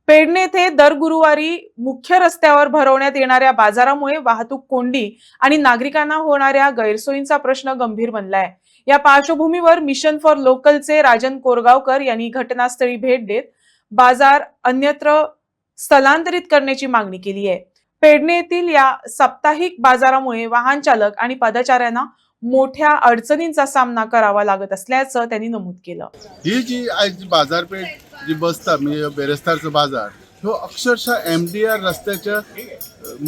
पेडणे येथे दर गुरुवारी मुख्य रस्त्यावर भरवण्यात येणाऱ्या बाजारामुळे वाहतूक कोंडी आणि नागरिकांना होणाऱ्या गैरसोयींचा प्रश्न गंभीर बनलाय। या पार्श्वभूमीवर मिशन फॉर लोकलचे राजन कोरगावकर यांनी घटनास्थळी भेट देत बाजार अन्यत्र स्थलांतरित करण्याची मागणी केली आहे। पेडणे येथील या साप्ताहिक बाजारामुळे वाहन चालक आणि पदचाऱ्यांना मोठ्या अडचणींचा सामना करावा लागत असल्याचं त्यांनी नमूद केलं। ही जी आज बाजारपेठ जी बसता म्हणजे बेरेस्तारचा बाजार ह्यो अक्षरशः MDR रस्त्याच्या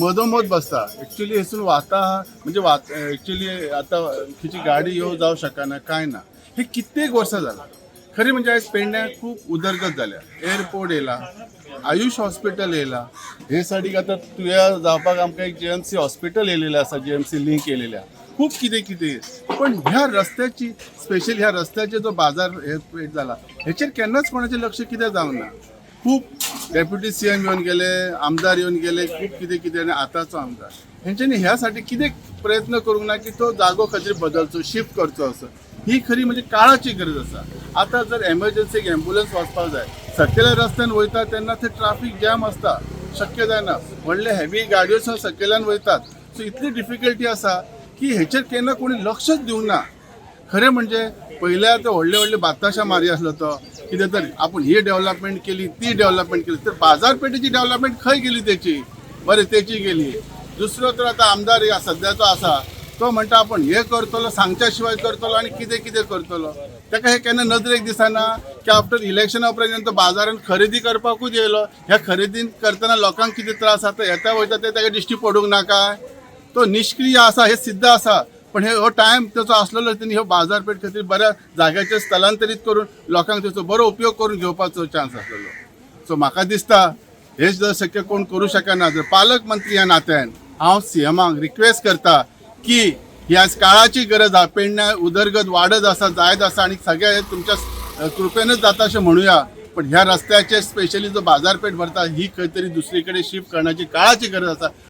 मधोमध बसता। ॲक्च्युली हेसून वाता म्हणजे ॲक्च्युली आता खिची गाडी येऊ जाऊ शकना काय ना, हे कित्येक वर्सां झाला। खरी म्हणजे आज पेडण्या खूप उदरगत झाल्या। एअरपोर्ट येला, आयुष हॉस्पिटल येला, हे साठी आता तुया जावपाक आमकां एक JMC हॉस्पिटल येलेलें आसा, JMC लिंक केलेल्या खूप कितें पण ह्या रस्त्याची स्पेशल ह्या रस्त्याचे जो बाजार हे पेट झाला ह्याचेर केन्नाच कोणाचे लक्ष कितें जावंक ना। खूप डेप्युटी CM येवन गेले, आमदार येवन गेले, खूप कितें आनी आतांचो आमदार हेंच्यांनी ह्यासाठी कितें प्रयत्न करूंक ना की तो जागो खंय बदलचो, शिफ्ट करचो असो। ही खरी म्हणजे काळाची गरज आसा। आता जर एमर्जन्सीक एम्ब्युलन्स वचपाक जाय, सकयल्या रस्त्यान वयता तेन्ना थंय ट्रॅफिक जॅम आसता, शक्य जायना। व्हडले हेवी गाडयो सकयल्यान वयतात, सो इतली डिफिकल्टी आसा की हेचेर केन्ना कोणी लक्षच दिवंक ना। खरें म्हणजे पयल्या तो व्हडले बाताशा मारी आसलो तो कितें तर आपूण ही डेव्हलपमेंट केली, ती डेव्हलपमेंट केली, तर बाजारपेठेची डेव्हलपमेंट खंय गेली तेची? बरें तेची गेली। दुसरो तर आता आमदार सद्याचो आसा तो म्हणटा आपूण हे करतलो, सांगच्या शिवाय करतलो आनी कितें करतलो। ताका हे केन्ना नदरेक दिसना की आफ्टर इलेक्शना उपरांत तो बाजारान खरेदी करपाकूच येयलो। ह्या खरेदी करतना लोकांक कितें त्रास जाता येता वयता ते ताका दिश्टी पडूंक ना काय? तो निष्क्रिय आसा हे सिद्ध आसा। पण हे हो टायम त्याचो आसलेलो त्यांनी ह्यो बाजारपेठ खातीर बऱ्या जाग्याचेर स्थलांतरीत करून लोकांक त्याचो बरो उपयोग करून घेवपाचो चान्स आसलेलो। सो म्हाका दिसता हे जर शक्य कोण करूं शकना, जर पालक मंत्री ह्या नात्यान हांव CMाक रिक्वेस्ट करता की ही आज काळाची गरज आसा। पेडण्या उदरगत वाडत आसा, जायत आसा आनी सगळ्या हे तुमच्या कृपेनच जाता अशें म्हणुया। पण ह्या रस्त्याचे स्पेशली जो बाजारपेठ भरता ही खंय तरी दुसरी कडेन शिफ्ट करण्याची काळाची गरज आसा।